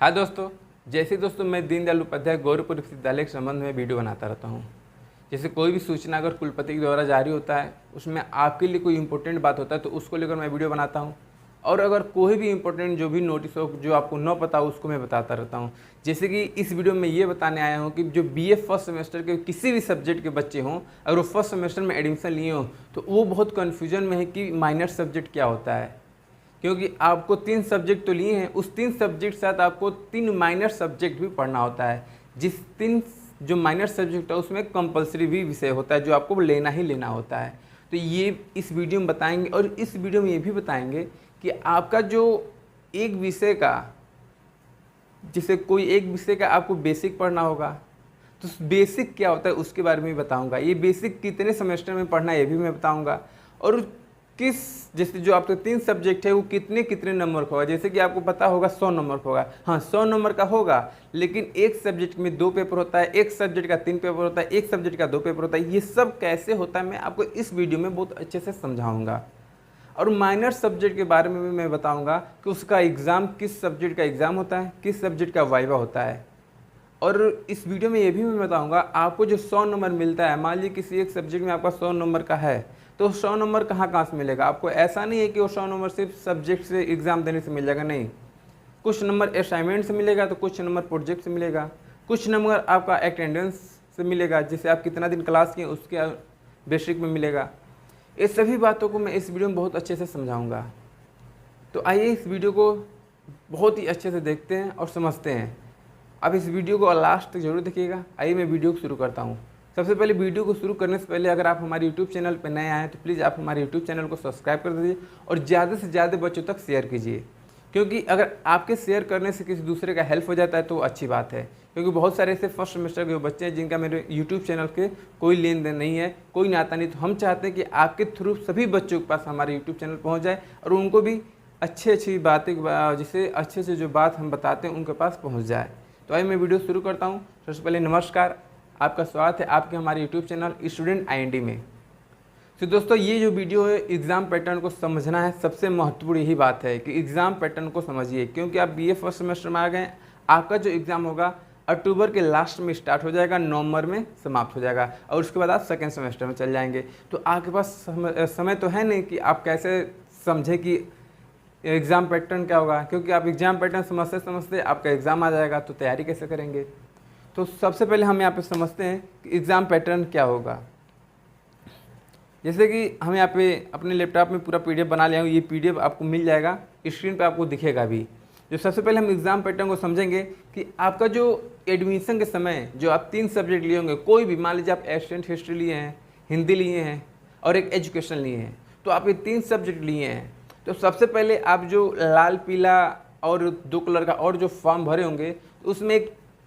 हाँ दोस्तों, जैसे दोस्तों मैं दीनदयाल उपाध्याय गौरव विश्वविद्यालय के संबंध में वीडियो बनाता रहता हूँ। जैसे कोई भी सूचना अगर कुलपति के द्वारा जारी होता है, उसमें आपके लिए कोई इंपॉर्टेंट बात होता है तो उसको लेकर मैं वीडियो बनाता हूँ। और अगर कोई भी इंपॉर्टेंट जो भी नोटिस हो जो आपको न पता हो उसको मैं बताता रहता हूँ। जैसे कि इस वीडियो में ये बताने आया हूँ कि जो बीए फर्स्ट सेमेस्टर के किसी भी सब्जेक्ट के बच्चे हों, अगर वो फर्स्ट सेमेस्टर में एडमिशन लिए हों तो वो बहुत कन्फ्यूजन में है कि माइनर सब्जेक्ट क्या होता है। क्योंकि आपको 3 सब्जेक्ट तो लिए हैं, उस 3 सब्जेक्ट के साथ आपको 3 माइनर सब्जेक्ट भी पढ़ना होता है। जिस 3 जो माइनर सब्जेक्ट है उसमें कंपलसरी भी विषय होता है जो आपको लेना ही लेना होता है। तो ये इस वीडियो में बताएंगे और इस वीडियो में ये भी बताएंगे कि आपका जो एक विषय का, जैसे कोई एक विषय का आपको बेसिक पढ़ना होगा तो बेसिक क्या होता है उसके बारे में बताऊंगा। ये बेसिक कितने सेमेस्टर में पढ़ना है ये भी मैं बताऊंगा। और किस, जैसे जो आपके 3 सब्जेक्ट है वो कितने कितने नंबर का होगा। जैसे कि आपको पता होगा 100 नंबर का होगा, हाँ 100 नंबर का होगा, लेकिन एक सब्जेक्ट में 2 पेपर होता है, एक सब्जेक्ट का 3 पेपर होता है, एक सब्जेक्ट का 2 पेपर होता है। ये सब कैसे होता है मैं आपको इस वीडियो में बहुत अच्छे से समझाऊंगा। और माइनर सब्जेक्ट के बारे में भी मैं बताऊंगा कि उसका एग्ज़ाम किस सब्जेक्ट का एग्ज़ाम होता है, किस सब्जेक्ट का वाइवा होता है। और इस वीडियो में ये भी मैं बताऊंगा आपको जो 100 नंबर मिलता है, मान लीजिए किसी एक सब्जेक्ट में आपका 100 नंबर का है तो 100 नंबर कहाँ से मिलेगा आपको। ऐसा नहीं है कि वो 100 नंबर सिर्फ सब्जेक्ट से एग्ज़ाम देने से मिल जाएगा, नहीं। कुछ नंबर असाइनमेंट से मिलेगा तो कुछ नंबर प्रोजेक्ट से मिलेगा, कुछ नंबर आपका अटेंडेंस से मिलेगा, जैसे आप कितना दिन क्लास किए उसके बेसिक में मिलेगा। ये सभी बातों को मैं इस वीडियो में बहुत अच्छे से समझाऊँगा। तो आइए इस वीडियो को बहुत ही अच्छे से देखते हैं और समझते हैं। आप इस वीडियो को लास्ट तक जरूर देखिएगा। आइए मैं वीडियो को शुरू करता हूँ। सबसे पहले वीडियो को शुरू करने से पहले अगर आप हमारे यूट्यूब चैनल पर नए आए हैं तो प्लीज़ आप हमारे यूट्यूब चैनल को सब्सक्राइब कर दीजिए और ज़्यादा से ज़्यादा बच्चों तक शेयर कीजिए। क्योंकि अगर आपके शेयर करने से किसी दूसरे का हेल्प हो जाता है तो अच्छी बात है। क्योंकि बहुत सारे ऐसे फर्स्ट सेमेस्टर के बच्चे हैं जिनका मेरे यूट्यूब चैनल के कोई लेन देन नहीं है, कोई नाता नहीं। तो हम चाहते हैं कि आपके थ्रू सभी बच्चों के पास हमारे यूट्यूब चैनल पहुँच जाए और उनको भी अच्छी बातें, जिसे अच्छे से जो बात हम बताते हैं उनके पास पहुँच जाए। तो आइए मैं वीडियो शुरू करता हूँ। सबसे पहले नमस्कार, आपका स्वागत है आपके हमारे यूट्यूब चैनल स्टूडेंट IND में। तो दोस्तों ये जो वीडियो है एग्ज़ाम पैटर्न को समझना है, सबसे महत्वपूर्ण यही बात है कि एग्ज़ाम पैटर्न को समझिए। क्योंकि आप बीए फर्स्ट सेमेस्टर में आ गए, आपका जो एग्ज़ाम होगा अक्टूबर के लास्ट में स्टार्ट हो जाएगा, नवंबर में समाप्त हो जाएगा और उसके बाद आप सेकेंड सेमेस्टर में चल जाएंगे। तो आपके पास समय तो है नहीं कि आप कैसे समझें कि एग्ज़ाम पैटर्न क्या होगा। क्योंकि आप एग्ज़ाम पैटर्न समझते समझते आपका एग्ज़ाम आ जाएगा तो तैयारी कैसे करेंगे। तो सबसे पहले हम यहाँ पे समझते हैं कि एग्ज़ाम पैटर्न क्या होगा। जैसे कि हम यहाँ पे अपने लैपटॉप में पूरा PDF बना लिया हूँ, ये PDF आपको मिल जाएगा, स्क्रीन पे आपको दिखेगा भी। जो सबसे पहले हम एग्ज़ाम पैटर्न को समझेंगे कि आपका जो एडमिशन के समय जो आप 3 सब्जेक्ट लिए होंगे, कोई भी, मान लीजिए आप एशियन हिस्ट्री लिए हैं, हिंदी लिए हैं और एक एजुकेशन लिए हैं, तो आप ये 3 सब्जेक्ट लिए हैं। तो सबसे पहले आप जो लाल पीला और 2 कलर का और जो फॉर्म भरे होंगे उसमें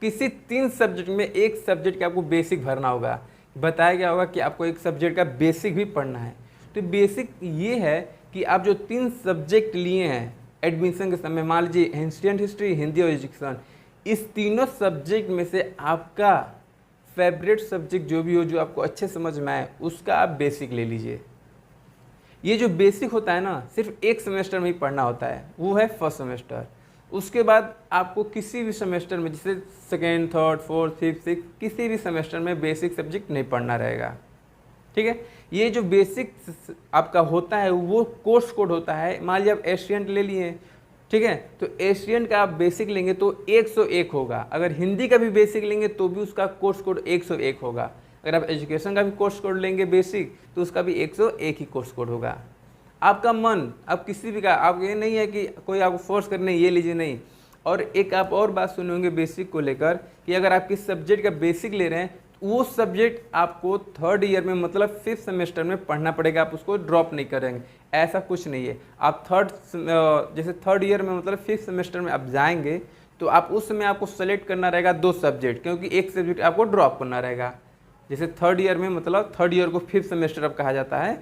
किसी 3 सब्जेक्ट में एक सब्जेक्ट का आपको बेसिक भरना होगा। बताया गया होगा कि आपको एक सब्जेक्ट का बेसिक भी पढ़ना है। तो बेसिक ये है कि आप जो 3 सब्जेक्ट लिए हैं एडमिशन के समय, मान लीजिए एंशिएंट हिस्ट्री, हिंदी और एजुकेशन, इस तीनों सब्जेक्ट में से आपका फेवरेट सब्जेक्ट जो भी हो, जो आपको अच्छे समझ में आए, उसका आप बेसिक ले लीजिए। ये जो बेसिक होता है ना, सिर्फ एक सेमेस्टर में ही पढ़ना होता है, वो है फर्स्ट सेमेस्टर। उसके बाद आपको किसी भी सेमेस्टर में, जैसे second, third, fourth, fifth, six, किसी भी सेमेस्टर में बेसिक सब्जेक्ट नहीं पढ़ना रहेगा। ठीक है। ये जो बेसिक आपका होता है वो कोर्स कोड होता है। मान लीजिए आप एशियन ले लिए, ठीक है, तो एशियन का आप बेसिक लेंगे तो 101 होगा। अगर हिंदी का भी बेसिक लेंगे तो भी उसका कोर्स कोड 101 होगा। अगर आप एजुकेशन का भी कोर्स कोड लेंगे बेसिक तो उसका भी 101 ही कोर्स कोड होगा। आपका मन, आप किसी भी का, आप ये नहीं है कि कोई आपको फोर्स करने ये लीजिए, नहीं। और एक आप और बात सुने होंगे बेसिक को लेकर कि अगर आप किस सब्जेक्ट का बेसिक ले रहे हैं तो वो सब्जेक्ट आपको 3rd ईयर में, मतलब 5th सेमेस्टर में पढ़ना पड़ेगा, आप उसको ड्रॉप नहीं करेंगे। ऐसा कुछ नहीं है। आप जैसे 3rd ईयर में, मतलब 5th सेमेस्टर में आप जाएंगे तो आप उस समय आपको सेलेक्ट करना रहेगा 2 सब्जेक्ट, क्योंकि एक सब्जेक्ट आपको ड्रॉप करना रहेगा। जैसे 3rd ईयर में, मतलब 3rd ईयर को 5th सेमेस्टर अब कहा जाता है,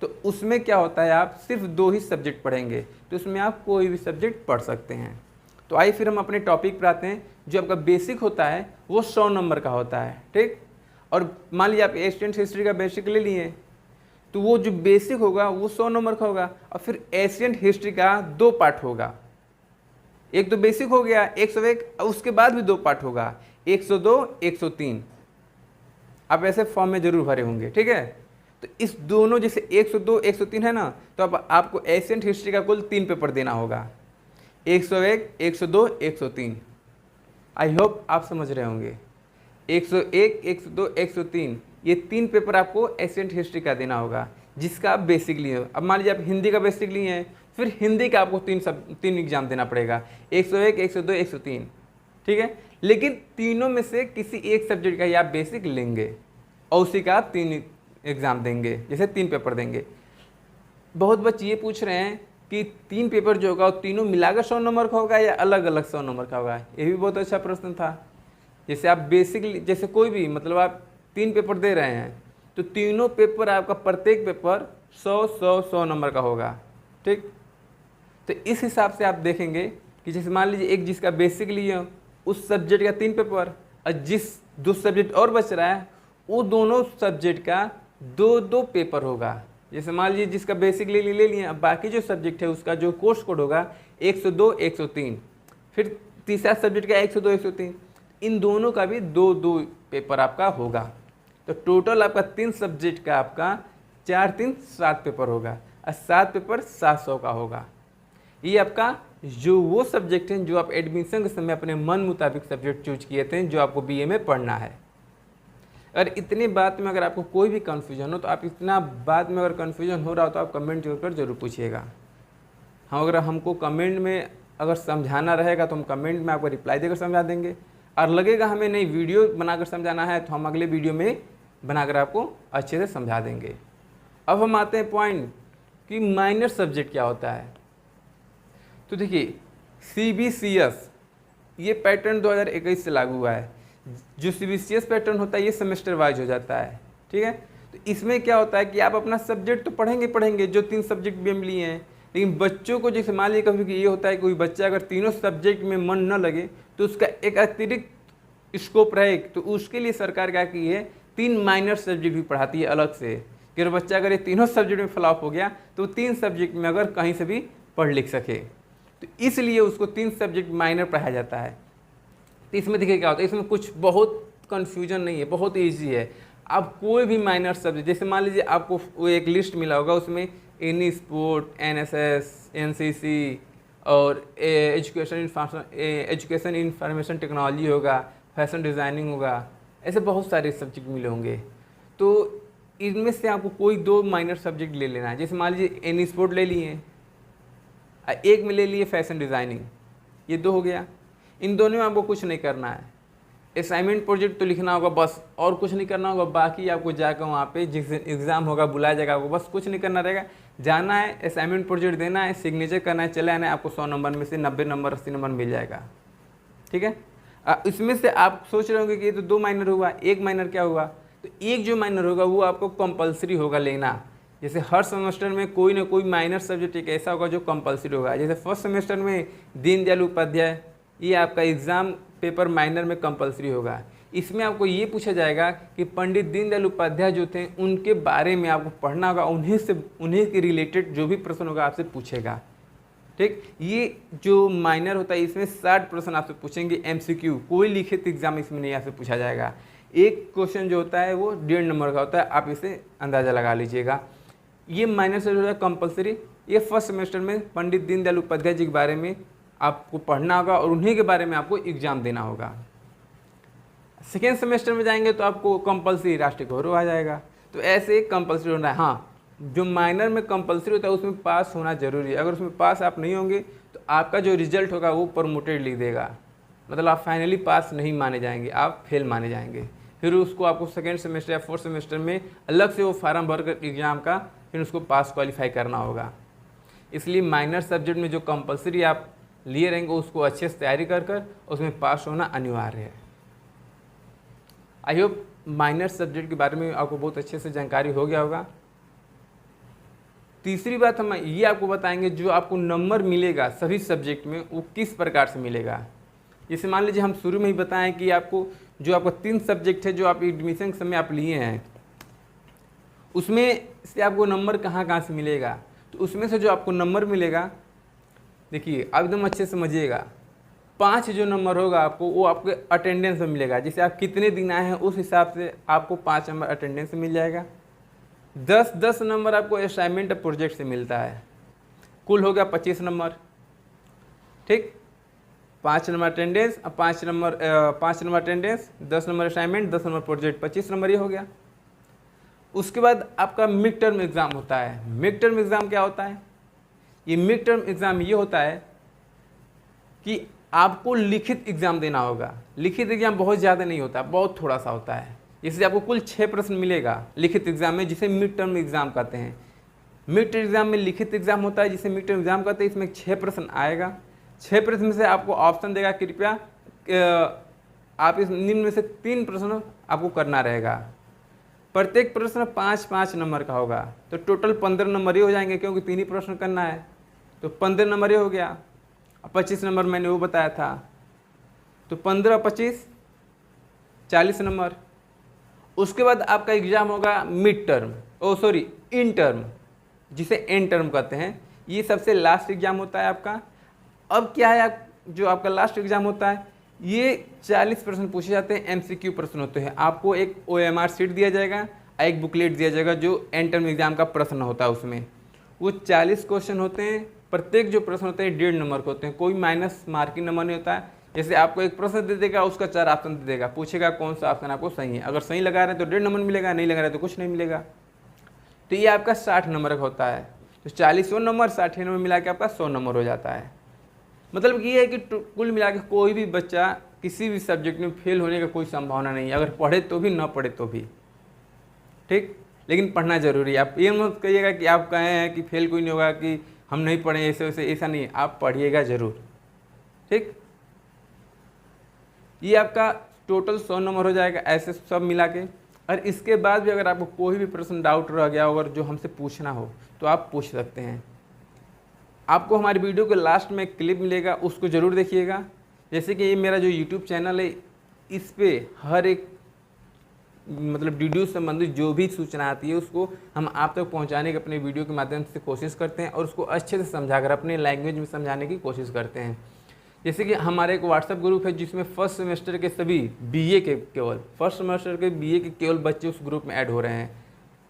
तो उसमें क्या होता है आप सिर्फ 2 ही सब्जेक्ट पढ़ेंगे, तो उसमें आप कोई भी सब्जेक्ट पढ़ सकते हैं। तो आइए फिर हम अपने टॉपिक पर आते हैं। जो आपका बेसिक होता है वो 100 नंबर का होता है, ठीक। और मान लीजिए आप एशियन हिस्ट्री का बेसिक ले लिए तो वो जो बेसिक होगा वो 100 नंबर का होगा। और फिर एशियन हिस्ट्री का 2 पार्ट होगा, एक तो बेसिक हो गया 101, उसके बाद भी 2 पार्ट होगा 102 103। आप ऐसे फॉर्म में जरूर भरे होंगे, ठीक है। तो इस दोनों जैसे 102 103 है ना, तो अब आपको एशियंट हिस्ट्री का कुल 3 पेपर देना होगा, 101 102 103। आई होप आप समझ रहे होंगे। 101 102 103 ये 3 पेपर आपको एशियंट हिस्ट्री का देना होगा, जिसका आप बेसिक लिए हो। अब मान लीजिए आप हिंदी का बेसिक लिए हैं, फिर हिंदी का आपको 3 एग्जाम देना पड़ेगा, 101 102 103, ठीक है। लेकिन तीनों में से किसी एक सब्जेक्ट का ही आप बेसिक लेंगे और उसी का आप 3 एग्ज़ाम देंगे, जैसे 3 पेपर देंगे। बहुत बच्चे ये पूछ रहे हैं कि 3 पेपर जो होगा वो तीनों मिलाकर 100 नंबर का होगा या अलग अलग 100 नंबर का होगा। ये भी बहुत अच्छा प्रश्न था। जैसे आप बेसिक, जैसे कोई भी मतलब आप 3 पेपर दे रहे हैं तो तीनों पेपर आपका प्रत्येक पेपर 100 नंबर का होगा, ठीक। तो इस हिसाब से आप देखेंगे कि जैसे मान लीजिए एक जिसका बेसिक लिए उस सब्जेक्ट का 3 पेपर, और जिस 2 सब्जेक्ट और बच रहा है वो दोनों सब्जेक्ट का 2 पेपर होगा। जैसे मान लीजिए जिसका बेसिक ले लिए, अब बाकी जो सब्जेक्ट है उसका जो कोर्स कोड होगा 102 103, फिर तीसरा सब्जेक्ट का 102 103, इन दोनों का भी 2 पेपर आपका होगा। तो टोटल आपका 3 सब्जेक्ट का आपका 4 3 7 पेपर होगा, और 7 पेपर 700 का होगा। ये आपका जो वो सब्जेक्ट हैं जो आप एडमिशन के समय अपने मन मुताबिक सब्जेक्ट चूज किए थे, जो आपको बीए में पढ़ना है। अगर इतनी बात में अगर आपको कोई भी कन्फ्यूजन हो तो आप इतना बात में अगर कन्फ्यूजन हो रहा हो तो आप कमेंट जरूर पूछिएगा। हम अगर हमको कमेंट में अगर समझाना रहेगा तो हम कमेंट में आपको रिप्लाई देकर समझा देंगे, और लगेगा हमें नहीं वीडियो बनाकर समझाना है तो हम अगले वीडियो में बनाकर आपको अच्छे से समझा देंगे। अब हम आते हैं पॉइंट कि माइनर सब्जेक्ट क्या होता है। तो देखिए CBCS ये पैटर्न 2021 से लागू हुआ है। जो CBCS पैटर्न होता है ये सेमेस्टर वाइज हो जाता है, ठीक है। तो इसमें क्या होता है कि आप अपना सब्जेक्ट तो पढ़ेंगे जो 3 सब्जेक्ट भी हम लिए हैं, लेकिन बच्चों को जैसे मान लीजिए कभी ये होता है कोई बच्चा अगर तीनों सब्जेक्ट में मन न लगे तो उसका एक अतिरिक्त स्कोप रहे, तो उसके लिए सरकार क्या की है 3 माइनर सब्जेक्ट भी पढ़ाती है अलग से, कि बच्चा अगर ये तीनों सब्जेक्ट में फ्लॉप हो गया तो 3 सब्जेक्ट में अगर कहीं से भी पढ़ लिख सके, तो इसलिए उसको 3 सब्जेक्ट माइनर पढ़ाया जाता है। तो इसमें देखिए क्या होता है, इसमें कुछ बहुत कन्फ्यूजन नहीं है, बहुत ईजी है। आप कोई भी माइनर सब्जेक्ट, जैसे मान लीजिए आपको वो एक लिस्ट मिला होगा, उसमें एनी स्पोर्ट, NSS, NCC और एजुकेशन इंफॉर्मेशन टेक्नोलॉजी होगा, फैशन डिज़ाइनिंग होगा, ऐसे बहुत सारे सब्जेक्ट मिले होंगे। तो इनमें से आपको कोई 2 माइनर सब्जेक्ट ले लेना है। जैसे मान लीजिए एनी स्पोर्ट ले लिए, एक में ले लिए फैशन डिज़ाइनिंग, ये 2 हो गया। इन दोनों में आपको कुछ नहीं करना है, असाइनमेंट प्रोजेक्ट तो लिखना होगा बस, और कुछ नहीं करना होगा। बाकी आपको जाकर वहाँ पे जिस दिन एग्ज़ाम होगा बुलाया जाएगा, आपको बस कुछ नहीं करना रहेगा, जाना है असाइनमेंट प्रोजेक्ट देना है, सिग्नेचर करना है, चले आना है, आपको 100 नंबर में से 90 नंबर 80 नंबर मिल जाएगा, ठीक है। इसमें से आप सोच रहे होंगे कि ये तो 2 माइनर हुआ, 1 माइनर क्या हुआ। तो एक जो माइनर होगा वो आपको कंपलसरी होगा लेना। जैसे हर सेमेस्टर में कोई ना कोई माइनर सब्जेक्ट एक ऐसा होगा जो कंपलसरी होगा। जैसे फर्स्ट सेमेस्टर में दीनदयाल उपाध्याय, ये आपका एग्ज़ाम पेपर माइनर में कंपलसरी होगा। इसमें आपको ये पूछा जाएगा कि पंडित दीनदयाल उपाध्याय जो थे उनके बारे में आपको पढ़ना होगा, उन्हीं के रिलेटेड जो भी प्रश्न होगा आपसे पूछेगा, ठीक। ये जो माइनर होता है इसमें 60 प्रश्न आपसे पूछेंगे MCQ, कोई लिखित एग्जाम इसमें नहीं आपसे पूछा जाएगा। एक क्वेश्चन जो होता है वो 1.5 नंबर का होता है, आप इसे अंदाज़ा लगा लीजिएगा। ये माइनर से जो है कंपलसरी, ये फर्स्ट सेमेस्टर में पंडित दीनदयाल उपाध्याय जी के बारे में आपको पढ़ना होगा और उन्हीं के बारे में आपको एग्ज़ाम देना होगा। सेकेंड सेमेस्टर में जाएंगे तो आपको कंपलसरी राष्ट्रीय गौरव आ जाएगा। तो ऐसे कंपलसरी होना है। हाँ, जो माइनर में कंपलसरी होता है उसमें पास होना जरूरी है। अगर उसमें पास आप नहीं होंगे तो आपका जो रिजल्ट होगा वो प्रमोटेड लिख देगा, मतलब आप फाइनली पास नहीं माने जाएंगे, आप फेल माने जाएंगे। फिर उसको आपको सेकेंड सेमेस्टर या फोर्थ सेमेस्टर में अलग से वो फार्म भर कर एग्ज़ाम का फिर उसको पास क्वालिफाई करना होगा। इसलिए माइनर सब्जेक्ट में जो कंपलसरी आप लिए रहेंगे उसको अच्छे से तैयारी कर उसमें पास होना अनिवार्य है। आई होप माइनर सब्जेक्ट के बारे में आपको बहुत अच्छे से जानकारी हो गया होगा। तीसरी बात हम ये आपको बताएंगे, जो आपको नंबर मिलेगा सभी सब्जेक्ट में वो किस प्रकार से मिलेगा। जैसे मान लीजिए हम शुरू में ही बताएं कि आपको जो आपका 3 सब्जेक्ट है जो आप एडमिशन के समय आप लिए हैं उसमें से आपको नंबर कहाँ से मिलेगा। तो उसमें से जो आपको नंबर मिलेगा, देखिए आप एकदम अच्छे से समझिएगा, 5 जो नंबर होगा आपको वो आपके अटेंडेंस में मिलेगा। जैसे आप कितने दिन आए हैं उस हिसाब से आपको 5 नंबर अटेंडेंस में मिल जाएगा। 10 नंबर आपको असाइनमेंट प्रोजेक्ट से मिलता है। कुल हो गया 25 नंबर। ठीक, 5 number attendance, 5 number attendance, 10 number assignment, 10 number project, 25 number ये हो गया। उसके बाद आपका मिड टर्म एग्ज़ाम होता है। मिड टर्म एग्ज़ाम क्या होता है? ये मिड टर्म एग्ज़ाम ये होता है कि आपको लिखित एग्ज़ाम देना होगा। लिखित एग्ज़ाम बहुत ज़्यादा नहीं होता, बहुत थोड़ा सा होता है। इससे आपको कुल 6 प्रश्न मिलेगा लिखित एग्ज़ाम में, जिसे मिड टर्म एग्ज़ाम कहते हैं। मिड टर्म एग्ज़ाम में लिखित एग्ज़ाम होता है जिसे मिड टर्म एग्ज़ाम कहते हैं। इसमें 6 प्रश्न आएगा। 6 प्रश्न में से आपको ऑप्शन देगा, कृपया आप इस निम्न में से 3 प्रश्न आपको करना रहेगा। प्रत्येक प्रश्न 5-5 नंबर का होगा, तो टोटल 15 नंबर ही हो जाएंगे, क्योंकि 3 ही प्रश्न करना है। तो 15 नंबर ही हो गया। 25 नंबर मैंने वो बताया था, तो 15-25 40 नंबर। उसके बाद आपका एग्ज़ाम होगा मिड टर्म, इन टर्म, जिसे एंड टर्म कहते हैं। ये सबसे लास्ट एग्ज़ाम होता है आपका। अब क्या है, जो आपका लास्ट एग्ज़ाम होता है, ये 40 प्रश्न पूछे जाते हैं, MCQ प्रश्न होते हैं। आपको एक OMR शीट दिया जाएगा, एक बुकलेट दिया जाएगा जो एंड टर्म एग्ज़ाम का प्रश्न होता है। उसमें वो 40 क्वेश्चन होते हैं। प्रत्येक जो प्रश्न होते हैं 1.5 नंबर के होते हैं, कोई माइनस मार्किंग नंबर नहीं होता है। जैसे आपको एक प्रश्न दे देगा, उसका 4 ऑप्शन दे देगा, पूछेगा कौन सा ऑप्शन आपको सही है। अगर सही लगा रहे हैं तो 1.5 नंबर मिलेगा, नहीं लगा रहे तो कुछ नहीं मिलेगा। तो ये आपका 60 नंबर का होता है। तो 40 नंबर 60 नंबर मिला के आपका 100 नंबर हो जाता है। मतलब ये है कि कुल मिला के कोई भी बच्चा किसी भी सब्जेक्ट में फेल होने का कोई संभावना नहीं है, अगर पढ़े तो भी, ना पढ़े तो भी। ठीक, लेकिन पढ़ना जरूरी है। आप ये मत कहिएगा कि आप कहे हैं कि फेल कोई नहीं होगा, कि हम नहीं पढ़े ऐसे वैसे, ऐसा नहीं, आप पढ़िएगा ज़रूर। ठीक, ये आपका टोटल 100 नंबर हो जाएगा ऐसे सब मिला के। और इसके बाद भी अगर आपको कोई भी प्रश्न डाउट रह गया हो, अगर जो हमसे पूछना हो, तो आप पूछ सकते हैं। आपको हमारी वीडियो के लास्ट में एक क्लिप मिलेगा, उसको ज़रूर देखिएगा। जैसे कि ये मेरा जो YouTube चैनल है, इस पर हर एक मतलब वीडियो संबंधित जो भी सूचना आती है उसको हम आप तक पहुंचाने की अपने वीडियो के माध्यम से कोशिश करते हैं, और उसको अच्छे से समझाकर अपने लैंग्वेज में समझाने की कोशिश करते हैं। जैसे कि हमारा एक व्हाट्सएप ग्रुप है जिसमें फर्स्ट सेमेस्टर के सभी फर्स्ट सेमेस्टर के BA के केवल बच्चे उस ग्रुप में ऐड हो रहे हैं,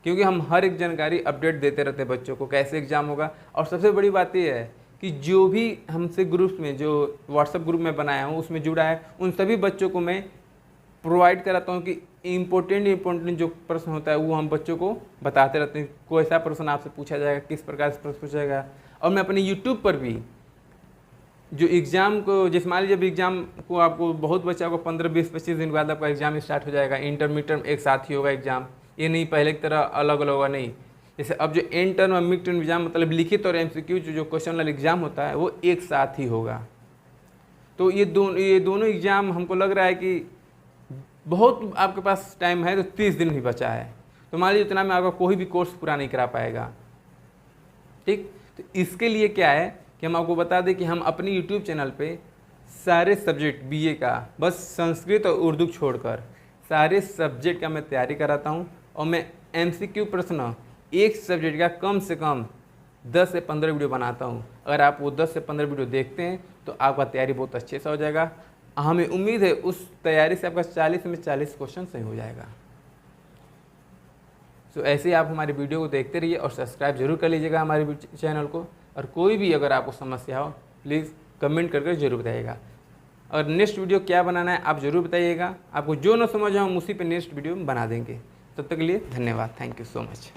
क्योंकि हम हर एक जानकारी अपडेट देते रहते हैं बच्चों को, कैसे एग्ज़ाम होगा। और सबसे बड़ी बात यह है कि जो भी हमसे ग्रुप में, जो व्हाट्सएप ग्रुप में बनाया हूँ उसमें जुड़ा है, उन सभी बच्चों को मैं प्रोवाइड कराता हूँ कि इम्पोर्टेंट जो प्रश्न होता है वो हम बच्चों को बताते रहते हैं। कोई ऐसा प्रश्न आपसे पूछा जाएगा, किस प्रकार से प्रश्न पूछा जाएगा। और मैं अपने यूट्यूब पर भी जो एग्ज़ाम को, जैसे मान लीजिए जब एग्ज़ाम को आपको बहुत बच्चा को 15-20-25 दिन बाद आपका एग्ज़ाम स्टार्ट हो जाएगा। इंटर मिड टर्म एक साथ ही होगा एग्ज़ाम, ये नहीं पहले की तरह अलग अलग होगा, नहीं। जैसे अब जो एंड टर्म और मिड टर्म एग्ज़ाम मतलब लिखित और MCQ जो क्वेश्चन वाला एग्ज़ाम होता है वो एक साथ ही होगा। तो ये दोनों एग्ज़ाम हमको लग रहा है कि बहुत आपके पास टाइम है, तो 30 दिन ही बचा है। तो मान लीजिए इतना में आपका कोई भी कोर्स पूरा नहीं करा पाएगा। ठीक, तो इसके लिए क्या है कि हम आपको बता दें कि हम अपने YouTube चैनल पे सारे सब्जेक्ट BA का, बस संस्कृत और उर्दू छोड़कर सारे सब्जेक्ट का मैं तैयारी कराता हूँ। और मैं MCQ प्रश्न एक सब्जेक्ट का कम से कम 10 से 15 वीडियो बनाता हूँ। अगर आप वो 10 से 15 वीडियो देखते हैं तो आपका तैयारी बहुत अच्छे से हो जाएगा। हमें उम्मीद है उस तैयारी से आपका 40 में 40 क्वेश्चन सही हो जाएगा। तो ऐसे ही आप हमारी वीडियो को देखते रहिए और सब्सक्राइब जरूर कर लीजिएगा हमारे चैनल को। और कोई भी अगर आपको समस्या हो प्लीज़ कमेंट करके जरूर बताइएगा। और नेक्स्ट वीडियो क्या बनाना है आप ज़रूर बताइएगा। आपको जो ना समझ हम उसी पे नेक्स्ट वीडियो बना देंगे। तब तक के लिए धन्यवाद। Thank you so much.